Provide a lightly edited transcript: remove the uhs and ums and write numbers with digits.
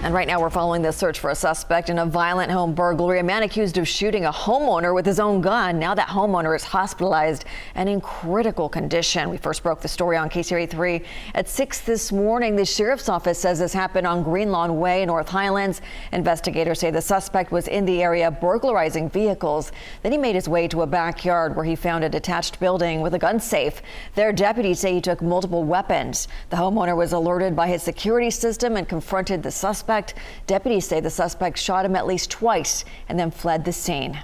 And right now we're following the search for a suspect in a violent home burglary. A man accused of shooting a homeowner with his own gun. Now that homeowner is hospitalized and in critical condition. We first broke the story on KCRA 3 at 6 this morning. The sheriff's office says this happened on Greenlawn Way, North Highlands. Investigators say the suspect was in the area burglarizing vehicles. Then he made his way to a backyard where he found a detached building with a gun safe. Their deputies say he took multiple weapons. The homeowner was alerted by his security system and confronted the suspect. Deputies say the suspect shot him at least twice and then fled the scene.